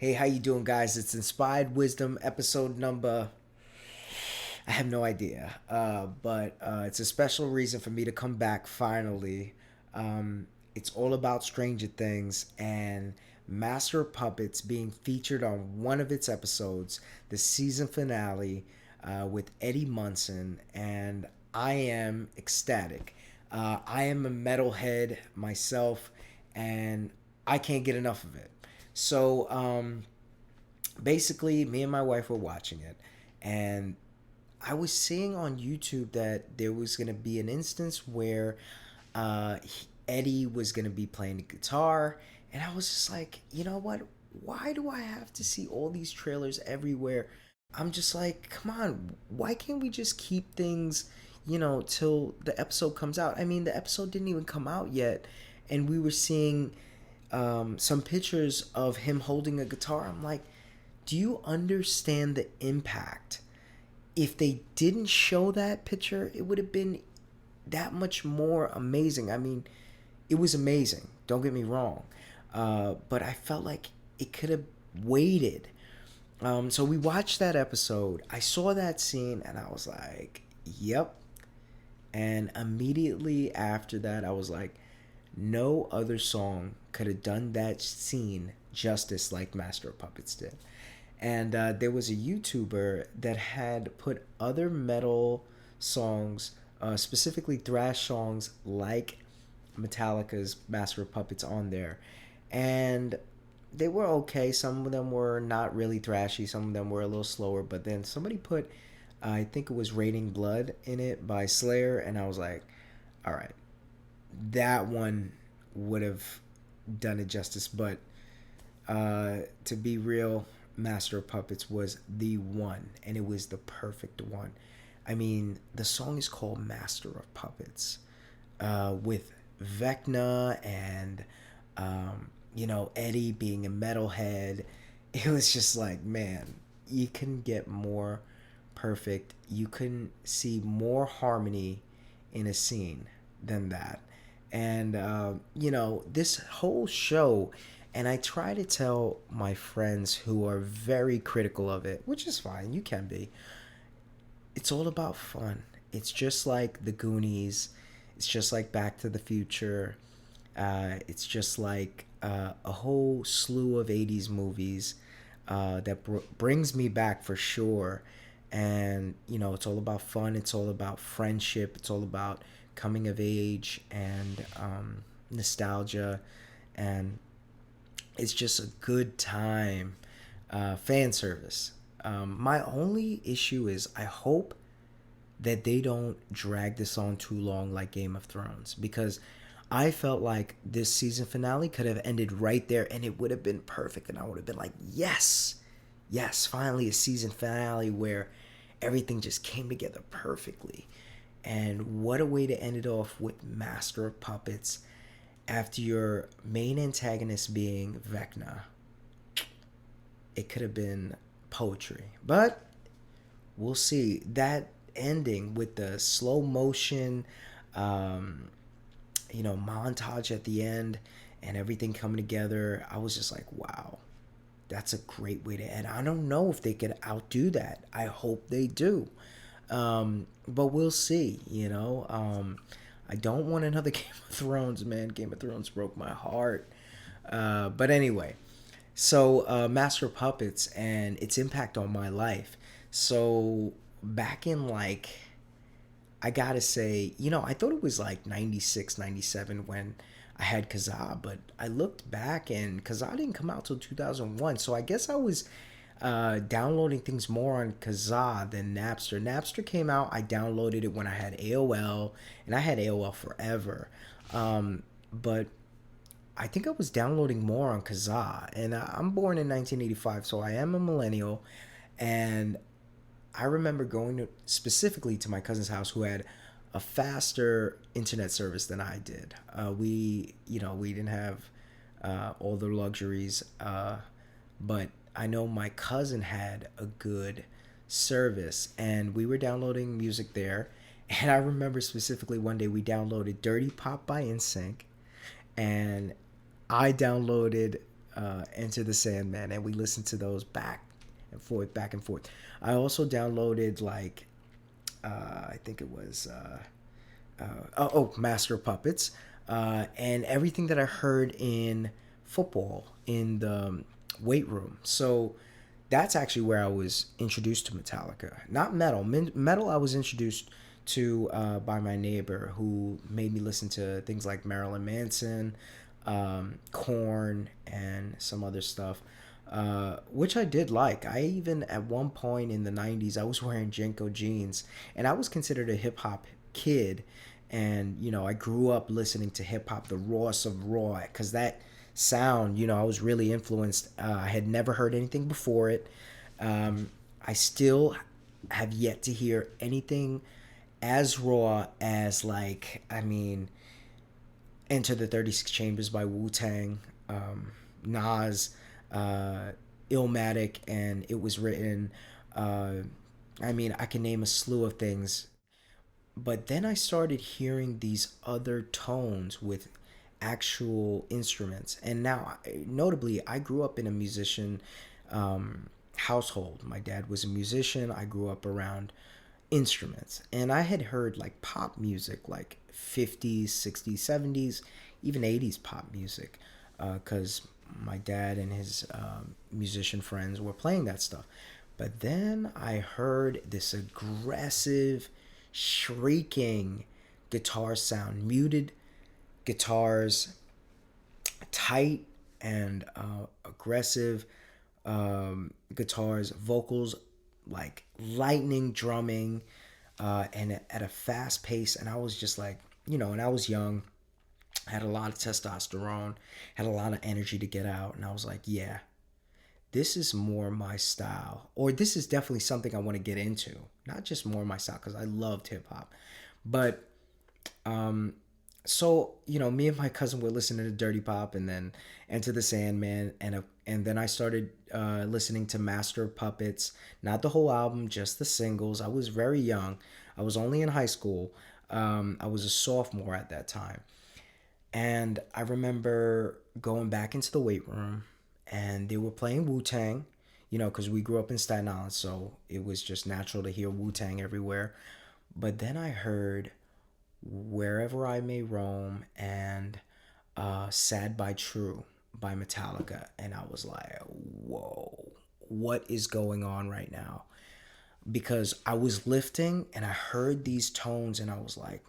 Hey, how you doing, guys? It's Inspired Wisdom, episode number. I have no idea, but it's a special reason for me to come back finally. It's all about Stranger Things and Master of Puppets being featured on one of its episodes, the season finale, with Eddie Munson, and I am ecstatic. I am a metalhead myself, and I can't get enough of it. So basically, me and my wife were watching it, and I was seeing on YouTube that there was going to be an instance where Eddie was going to be playing the guitar, and I was just like, you know what? Why do I have to see all these trailers everywhere? I'm just like, come on, why can't we just keep things, till the episode comes out? I mean, the episode didn't even come out yet, and we were seeing some pictures of him holding a guitar. I'm like, do you understand the impact? If they didn't show that picture, it would have been that much more amazing. I mean, it was amazing. Don't get me wrong. But I felt like it could have waited. So we watched that episode. I saw that scene and I was like, yep. And immediately after that, I was like, no other song could have done that scene justice like Master of Puppets did. And there was a YouTuber that had put other metal songs, specifically thrash songs like Metallica's Master of Puppets, on there. And they were okay. Some of them were not really thrashy, some of them were a little slower. But then somebody put, I think it was Raining Blood in it by Slayer. And I was like, all right, that one would have done it justice. But to be real, Master of Puppets was the one, and it was the perfect one. I mean, the song is called Master of Puppets, with Vecna and, Eddie being a metalhead. It was just like, man, you couldn't get more perfect. You couldn't see more harmony in a scene than that. And, this whole show, and I try to tell my friends who are very critical of it, which is fine, you can be, it's all about fun. It's just like The Goonies, it's just like Back to the Future, it's just like a whole slew of 80s movies that brings me back for sure. And, it's all about fun, it's all about friendship, it's all about coming of age and nostalgia. And it's just a good time. Fan service. My only issue is I hope that they don't drag this on too long like Game of Thrones, because I felt like this season finale could have ended right there and it would have been perfect, and I would have been like, yes, yes, finally a season finale where everything just came together perfectly. And what a way to end it off with Master of Puppets after your main antagonist being Vecna. It could have been poetry. But we'll see. That ending with the slow motion, um, montage at the end and everything coming together, I was just like, wow, that's a great way to end. I don't know if they could outdo that. I hope they do. But we'll see. I don't want another Game of Thrones, man. Game of Thrones broke my heart. But anyway, so Master of Puppets and its impact on my life. So back in, like, I gotta say, I thought it was like 96, 97 when I had Kazaa, but I looked back and Kazaa didn't come out till 2001. So I guess I was downloading things more on Kazaa than Napster. Napster came out, I downloaded it when I had AOL, and I had AOL forever. But I think I was downloading more on Kazaa, and I'm born in 1985, so I am a millennial. And I remember going specifically to my cousin's house who had a faster internet service than I did. We didn't have all the luxuries, but I know my cousin had a good service, and we were downloading music there. And I remember specifically one day we downloaded Dirty Pop by NSYNC, and I downloaded Enter the Sandman, and we listened to those back and forth, back and forth. I also downloaded like I think it was Master of Puppets, and everything that I heard in football in the weight room. So that's actually where I was introduced to Metallica, not metal. Metal I was introduced to by my neighbor who made me listen to things like Marilyn Manson, Korn, and some other stuff. Which I did like. I even at one point in the '90s, I was wearing Jenko jeans, and I was considered a hip hop kid. And I grew up listening to hip hop, the rawest of raw, because that sound, I was really influenced. I had never heard anything before it. I still have yet to hear anything as raw as, like, I mean, Enter the 36 Chambers by Wu Tang, Nas, Illmatic, and It Was Written. Uh, I mean, I can name a slew of things. But then I started hearing these other tones with actual instruments. And now, notably, I grew up in a musician household. My dad was a musician. I grew up around instruments. And I had heard like pop music, like 50s, 60s, 70s, even 80s pop music, because my dad and his musician friends were playing that stuff. But then I heard this aggressive, shrieking guitar sound, muted guitars, tight and aggressive guitars, vocals like lightning drumming, and at a fast pace. And I was just like, and I was young, had a lot of testosterone, had a lot of energy to get out. And I was like, yeah, this is more my style, or this is definitely something I want to get into. Not just more my style, because I loved hip hop, but so me and my cousin were listening to Dirty Pop, and then Enter the Sandman, and then I started listening to Master of Puppets, not the whole album, just the singles. I was very young. I was only in high school. I was a sophomore at that time, and I remember going back into the weight room, and they were playing Wu Tang, because we grew up in Staten Island, so it was just natural to hear Wu Tang everywhere. But then I heard Wherever I May Roam and Sad by True by Metallica, and I was like, whoa, what is going on right now? Because I was lifting and I heard these tones, and I was like,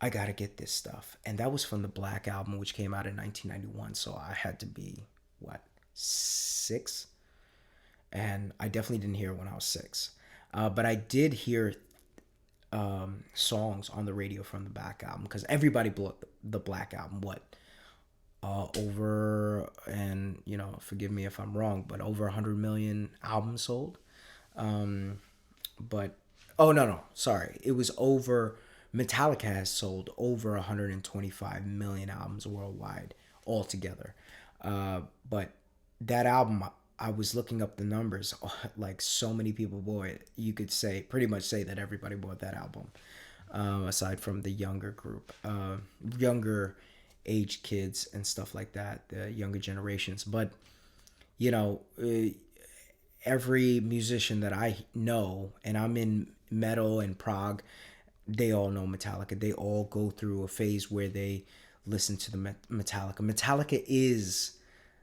I gotta get this stuff. And that was from the Black Album, which came out in 1991. So I had to be, what, 6? And I definitely didn't hear it when I was 6. But I did hear songs on the radio from the Black Album, because everybody blew up the Black Album. What? Over, and, forgive me if I'm wrong, but over 100 million albums sold. But, oh, no, sorry. It was over. Metallica has sold over 125 million albums worldwide altogether. But that album, I was looking up the numbers. Like, so many people bought it. You could pretty much say that everybody bought that album, aside from the younger group, younger age kids and stuff like that, the younger generations. But, you know, every musician that I know, and I'm in metal and prog, they all know Metallica. They all go through a phase where they listen to the Metallica. Metallica is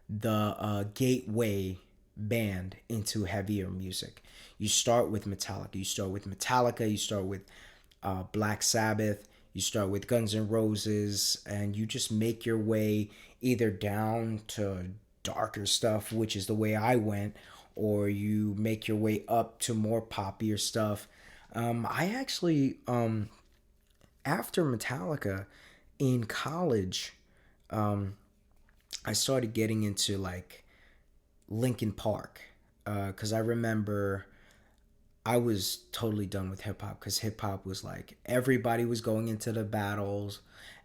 the gateway band into heavier music. You start with Metallica. You start with Metallica. You start with Black Sabbath. You start with Guns N' Roses, and you just make your way either down to darker stuff, which is the way I went, or you make your way up to more poppier stuff. I actually, after Metallica in college, I started getting into like Linkin Park, because I remember I was totally done with hip hop, because hip hop was like everybody was going into the battles.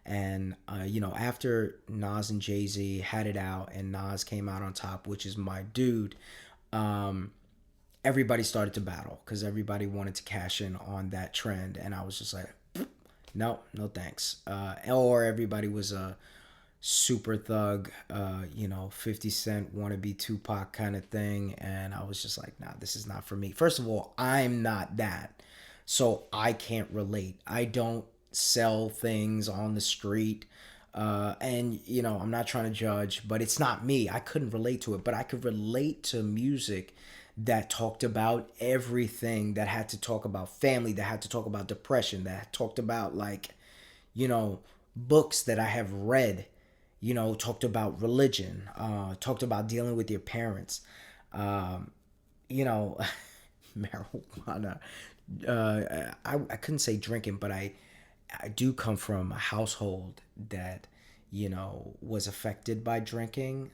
And, after Nas and Jay-Z had it out and Nas came out on top, which is my dude, everybody started to battle because everybody wanted to cash in on that trend. And I was just like, no thanks. Or everybody was super thug, 50 Cent wannabe Tupac kind of thing. And I was just like, nah, this is not for me. First of all, I'm not that. So I can't relate. I don't sell things on the street. And, I'm not trying to judge, but it's not me. I couldn't relate to it, but I could relate to music that talked about everything, that had to talk about family, that had to talk about depression, that talked about, like, you know, books that I have read, talked about religion, talked about dealing with your parents, um, you know, marijuana. I couldn't say drinking, but I do come from a household that, was affected by drinking.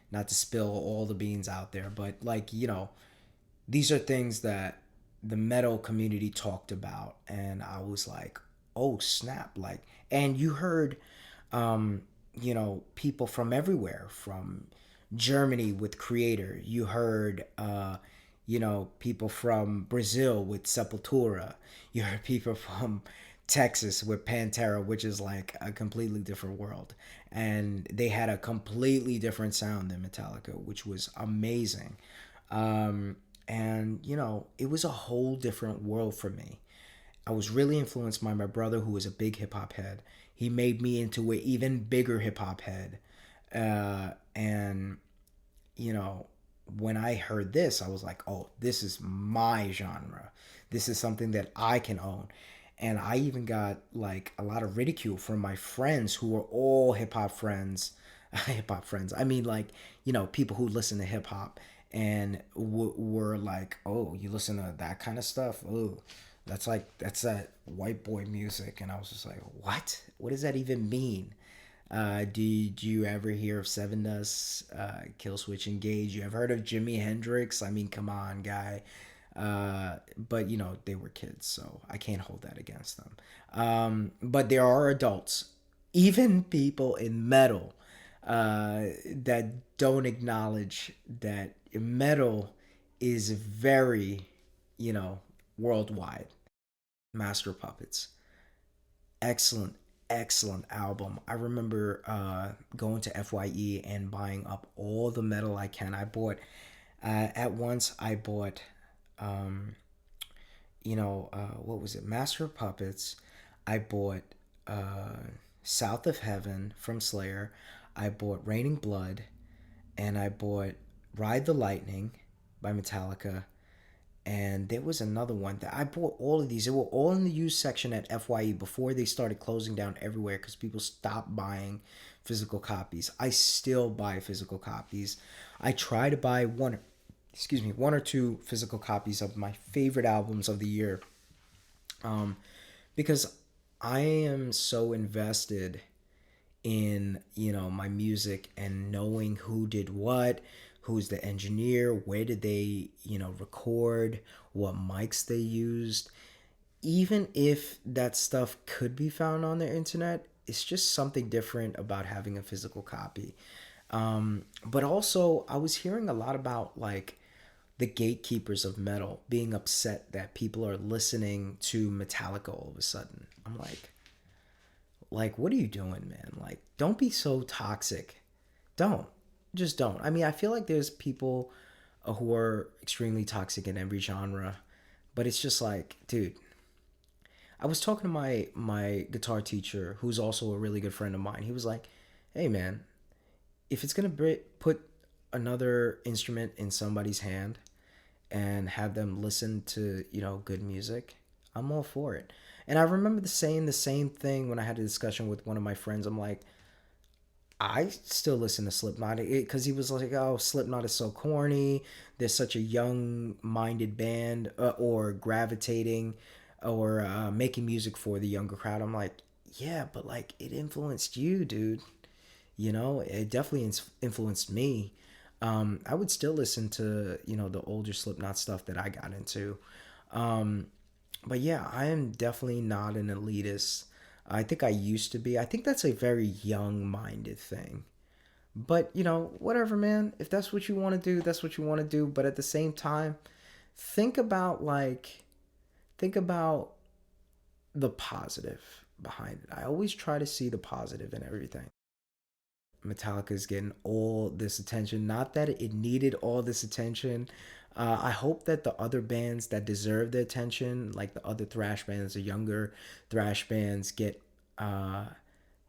Not to spill all the beans out there, but like, these are things that the metal community talked about, and I was like, oh snap. Like, and you heard, um people from everywhere, from Germany with Creator. You heard, people from Brazil with Sepultura. You heard people from Texas with Pantera, which is like a completely different world, and they had a completely different sound than Metallica, which was amazing. And it was a whole different world for me. I was really influenced by my brother, who was a big hip hop head. He made me into an even bigger hip hop head. And you know, when I heard this, I was like, oh, this is my genre. This is something that I can own. And I even got like a lot of ridicule from my friends who were all hip hop friends. Hip hop friends. I mean, like, people who listen to hip hop and were like, oh, you listen to that kind of stuff? Oh, that's that white boy music. And I was just like, what? What does that even mean? Did you ever hear of Seven Dust, Kill Switch Engage? You ever heard of Jimi Hendrix? I mean, come on, guy. But they were kids, so I can't hold that against them. But there are adults, even people in metal, that don't acknowledge that metal is very, you know, worldwide. Master Puppets, excellent, excellent album. I remember going to FYE and buying up all the metal I can. I bought, at once I bought, um, what was it, Master of Puppets. I bought, South of Heaven from Slayer. I bought Raining Blood, and I bought Ride the Lightning by Metallica. And there was another one that I bought. All of these, they were all in the used section at FYE before they started closing down everywhere because people stopped buying physical copies. I still buy physical copies. I try to buy one or two physical copies of my favorite albums of the year, because I am so invested in, my music and knowing who did what, who's the engineer, where did they, record, what mics they used. Even if that stuff could be found on the internet, it's just something different about having a physical copy. But also, I was hearing a lot about, like, the gatekeepers of metal being upset that people are listening to Metallica all of a sudden. I'm like, what are you doing, man? Like, don't be so toxic. Don't. Just don't. I mean, I feel like there's people, who are extremely toxic in every genre, but it's just like, dude, I was talking to my guitar teacher, who's also a really good friend of mine. He was like, "Hey, man, if it's gonna put another instrument in somebody's hand and have them listen to, good music, I'm all for it." And I remember saying the same thing when I had a discussion with one of my friends. I'm like, I still listen to Slipknot, because he was like, "Oh, Slipknot is so corny. They're such a young-minded band, or gravitating, or making music for the younger crowd." I'm like, "Yeah, but like it influenced you, dude. It definitely influenced me. I would still listen to, the older Slipknot stuff that I got into. Um, but yeah, I am definitely not an elitist. I think I used to be. I think that's a very young-minded thing. But, whatever, man. If that's what you want to do, that's what you want to do. But at the same time, think about like think about the positive behind it. I always try to see the positive in everything. Metallica's getting all this attention. Not that it needed all this attention. I hope that the other bands that deserve the attention, like the other thrash bands, the younger thrash bands, get uh,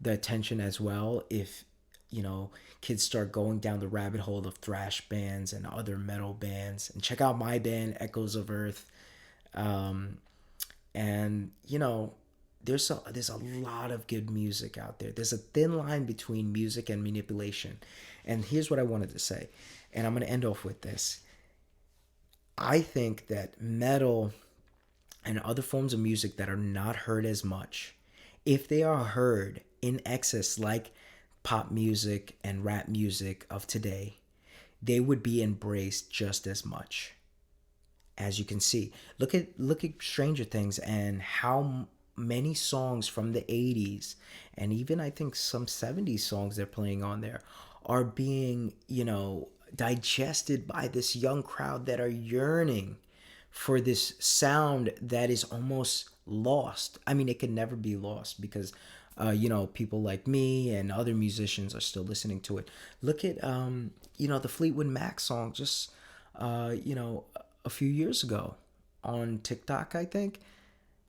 the attention as well. If you know, kids start going down the rabbit hole of thrash bands and other metal bands, and check out my band, Echoes of Earth. Um, and there's a lot of good music out there. There's a thin line between music and manipulation. And here's what I wanted to say, and I'm going to end off with this. I think that metal and other forms of music that are not heard as much, if they are heard in excess like pop music and rap music of today, they would be embraced just as much. As you can see, look at Stranger Things and how many songs from the 80s and even I think some 70s songs they're playing on there are being, digested by this young crowd that are yearning for this sound that is almost lost. I mean, it can never be lost because people like me and other musicians are still listening to it. Look at the Fleetwood Mac song just a few years ago on TikTok, I think.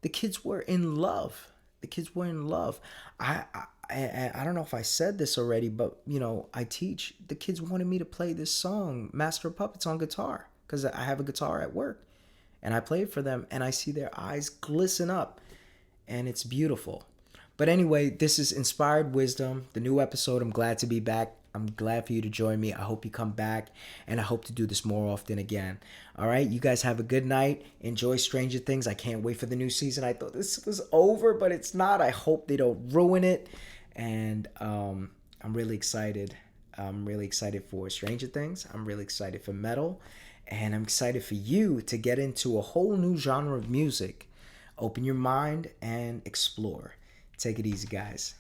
The kids were in love. The kids were in love. I don't know if I said this already, but I teach. The kids wanted me to play this song, Master of Puppets, on guitar because I have a guitar at work, and I play it for them, and I see their eyes glisten up, and it's beautiful. But anyway, this is Inspired Wisdom, the new episode. I'm glad to be back. I'm glad for you to join me. I hope you come back, and I hope to do this more often again. All right, you guys have a good night. Enjoy Stranger Things. I can't wait for the new season. I thought this was over, but it's not. I hope they don't ruin it. And I'm really excited. I'm really excited for Stranger Things. I'm really excited for metal. And I'm excited for you to get into a whole new genre of music. Open your mind and explore. Take it easy, guys.